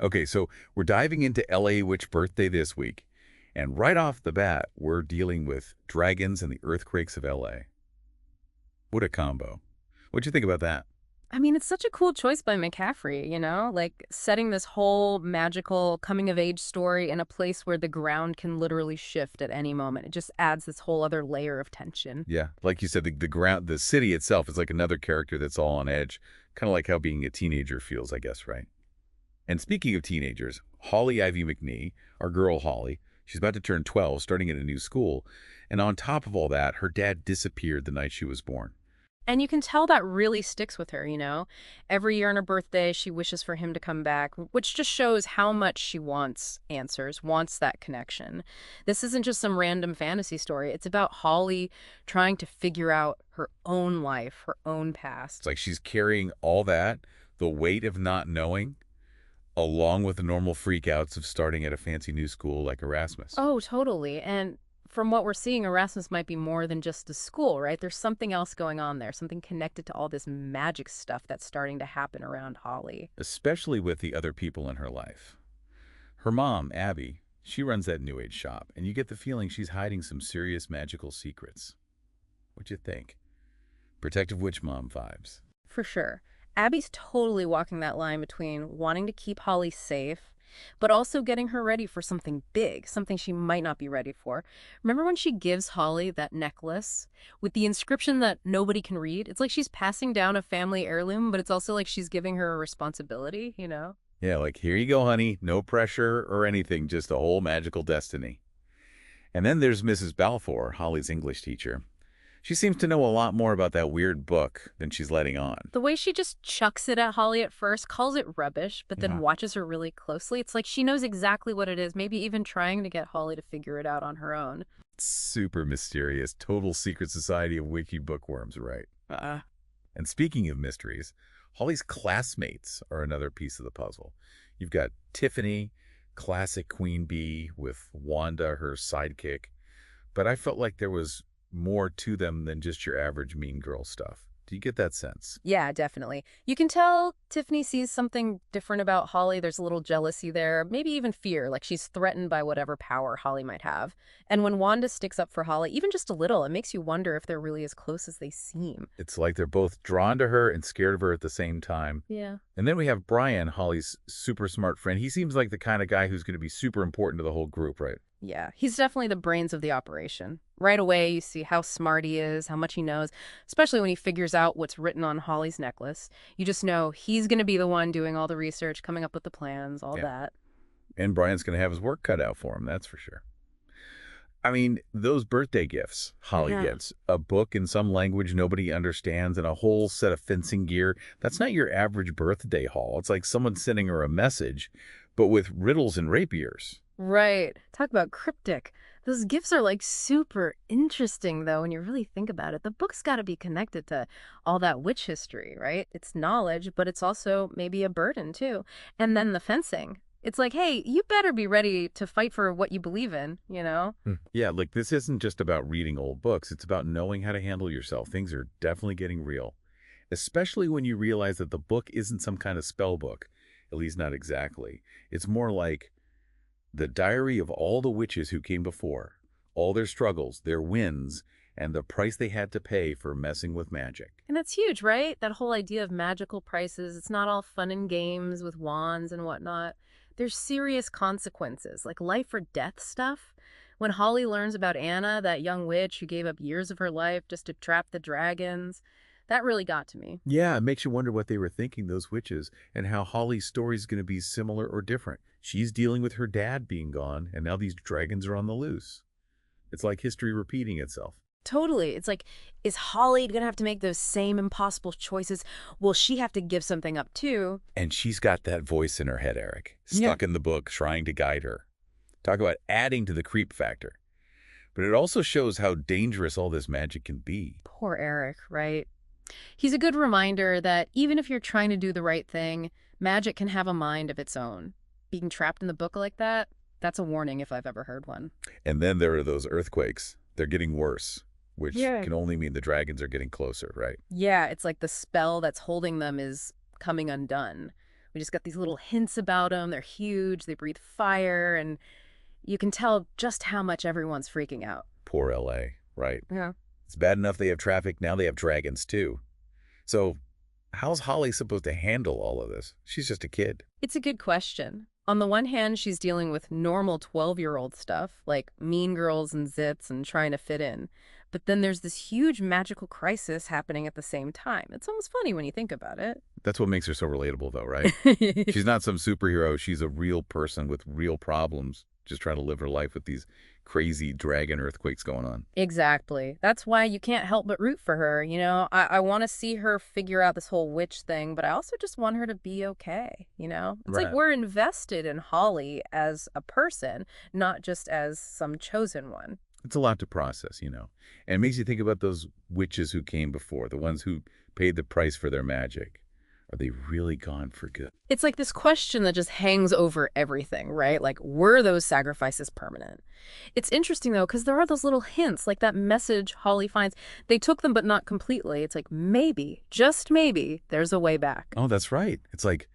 Okay, so we're diving into LA Witch Birthday this week. And right off the bat, we're dealing with dragons and the earthquakes of LA. What a combo. What'd you think about that? I mean, it's such a cool choice by McCaffrey, like setting this whole magical coming of age story in a place where the ground can literally shift at any moment. It just adds this whole other layer of tension. Yeah, like you said, the city itself is like another character that's all on edge, kind of like how being a teenager feels, I guess, right? And speaking of teenagers, Holly Ivy McNee, our girl Holly, she's about to turn 12, starting at a new school. And on top of all that, her dad disappeared the night she was born. And you can tell that really sticks with her. Every year on her birthday, she wishes for him to come back, which just shows how much she wants answers, wants that connection. This isn't just some random fantasy story. It's about Holly trying to figure out her own life, her own It's past. like she's carrying all that, the weight of not knowing, along with the normal freakouts of starting at a fancy new school like Erasmus. Oh, totally. And from what we're seeing, Erasmus might be more than just a school, right? There's something else going on there, something connected to all this magic stuff that's starting to happen around Holly. Especially with the other people in her life. Her mom, Abby, she runs that New Age shop, and you get the feeling she's hiding some serious magical secrets. What'd you think? Protective witch mom vibes. For sure. Abby's totally walking that line between wanting to keep Holly safe, but also getting her ready for something big, something she might not be ready for. Remember when she gives Holly that necklace with the inscription that nobody can read? It's like she's passing down a family heirloom, but it's also like she's giving her a responsibility? Yeah, like, here you go, honey. No pressure or anything, just a whole magical destiny. And then there's Mrs. Balfour, Holly's English teacher. She seems to know a lot more about that weird book than she's letting on. The way she just chucks it at Holly at first, calls it rubbish, but then Yeah. watches her really closely. It's like she knows exactly what it is, maybe even trying to get Holly to figure it out on her own. Super mysterious, total secret society of wiki bookworms, right? Uh, And speaking of mysteries, Holly's classmates are another piece of the puzzle. You've got Tiffany, classic queen bee, with Wanda, her sidekick. But I felt like there was more to them than just your average mean girl stuff. Do you get that sense? Yeah, definitely. You can tell Tiffany sees something different about Holly. There's a little jealousy there, maybe even fear, like she's threatened by whatever power Holly might have. And when Wanda sticks up for Holly, even just a little, it makes you wonder if they're really as close as they seem. It's like they're both drawn to her and scared of her at the same time. Yeah. And then we have Brian, Holly's super smart friend. He seems like the kind of guy who's going to be super important to the whole group, right? Yeah, he's definitely the brains of the operation. Right away, you see how smart he is, how much he knows, especially when he figures out what's written on Holly's necklace. You just know he's going to be the one doing all the research, coming up with the plans, all Yeah. that. And Brian's going to have his work cut out for him, that's for sure. I mean, those birthday gifts Holly Yeah. gets, a book in some language nobody understands and a whole set of fencing gear, that's not your average birthday haul. It's like someone sending her a message, but with riddles and rapiers. Right. Talk about cryptic. Those gifts are like super interesting, though, when you really think about it. The book's got to be connected to all that witch history, right? It's knowledge, but it's also maybe a burden, too. And then the fencing. It's like, hey, you better be ready to fight for what you believe in? Yeah, like this isn't just about reading old books. It's about knowing how to handle yourself. Things are definitely getting real, especially when you realize that the book isn't some kind of spell book, at least not exactly. It's more like the diary of all the witches who came before, all their struggles, their wins, and the price they had to pay for messing with magic. And that's huge, right? That whole idea of magical prices. It's not all fun and games with wands and whatnot. There's serious consequences, like life or death stuff. When Holly learns about Anna, that young witch who gave up years of her life just to trap the dragons, that really got to me. Yeah, it makes you wonder what they were thinking, those witches, and how Holly's story is going to be similar or different. She's dealing with her dad being gone, and now these dragons are on the loose. It's like history repeating itself. Totally. It's like, is Holly going to have to make those same impossible choices? Will she have to give something up too? And she's got that voice in her head, Eric, stuck in the book, trying to guide her. Talk about adding to the creep factor. But it also shows how dangerous all this magic can be. Poor Eric, right? He's a good reminder that even if you're trying to do the right thing, magic can have a mind of its own. Being trapped in the book like that, that's a warning if I've ever heard one. And then there are those earthquakes. They're getting worse, which Yeah. can only mean the dragons are getting closer, right? Yeah, it's like the spell that's holding them is coming undone. We just got these little hints about them. They're huge. They breathe fire, and you can tell just how much everyone's freaking out. Poor L.A., right? Yeah. It's bad enough they have traffic, now they have dragons too. So how's Holly supposed to handle all of this? She's just a kid. It's a good question. On the one hand, she's dealing with normal 12-year-old stuff, like mean girls and zits and trying to fit in. But then there's this huge magical crisis happening at the same time. It's almost funny when you think about it. That's what makes her so relatable, though, right? She's not some superhero. She's a real person with real problems, just trying to live her life with these crazy dragon earthquakes going on. Exactly. That's why you can't help but root for her. I want to see her figure out this whole witch thing, but I also just want her to be okay. It's like Right. we're invested in Holly as a person, not just as some chosen one. It's a lot to process, And it makes you think about those witches who came before, the ones who paid the price for their magic. Are they really gone for good? It's like this question that just hangs over everything, right? Like, were those sacrifices permanent? It's interesting, though, because there are those little hints, like that message Holly finds. They took them, but not completely. It's like, maybe, just maybe, there's a way back. Oh, that's right. It's like,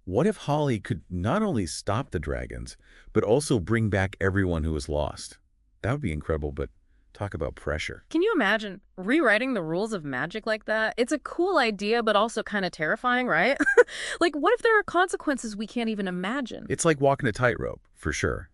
what if Holly could not only stop the dragons, but also bring back everyone who was lost? That would be incredible, but talk about pressure. Can you imagine rewriting the rules of magic like that? It's a cool idea, but also kind of terrifying, right? Like, what if there are consequences we can't even imagine? It's like walking a tightrope, for sure.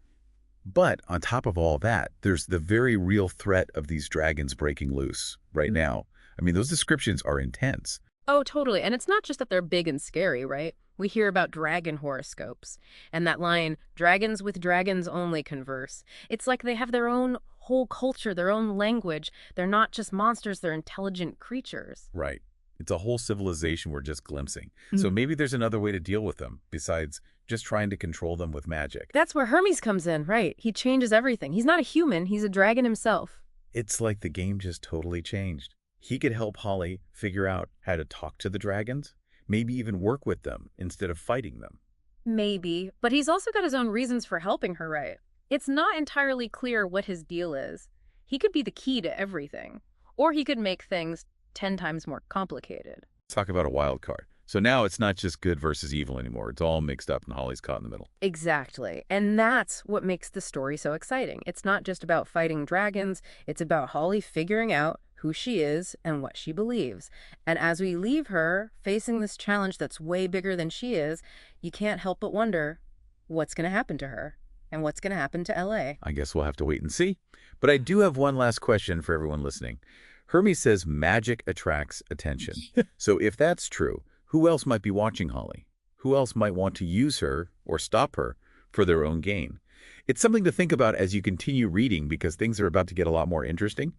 But on top of all that, there's the very real threat of these dragons breaking loose right now. I mean, those descriptions are intense. Oh, totally. And it's not just that they're big and scary, right? We hear about dragon horoscopes. And that line, dragons with dragons only converse. It's like they have their own whole culture, their own language. They're not just monsters, they're intelligent creatures. Right. It's a whole civilization we're just glimpsing. So maybe there's another way to deal with them besides just trying to control them with magic. That's where Hermes comes in, right? He changes everything. He's not a human, he's a dragon himself. It's like the game just totally changed. He could help Holly figure out how to talk to the dragons, maybe even work with them instead of fighting them. Maybe, but he's also got his own reasons for helping her, right? It's not entirely clear what his deal is. He could be the key to everything, or he could make things 10 times more complicated. Let's talk about a wild card. So now it's not just good versus evil anymore. It's all mixed up and Holly's caught in the middle. Exactly. And that's what makes the story so exciting. It's not just about fighting dragons, it's about Holly figuring out who she is and what she believes. And as we leave her facing this challenge that's way bigger than she is, you can't help but wonder what's going to happen to her and what's going to happen to LA. I guess we'll have to wait and see. But I do have one last question for everyone listening. Hermes says magic attracts attention. So if that's true, who else might be watching Holly? Who else might want to use her or stop her for their own gain? It's something to think about as you continue reading because things are about to get a lot more interesting.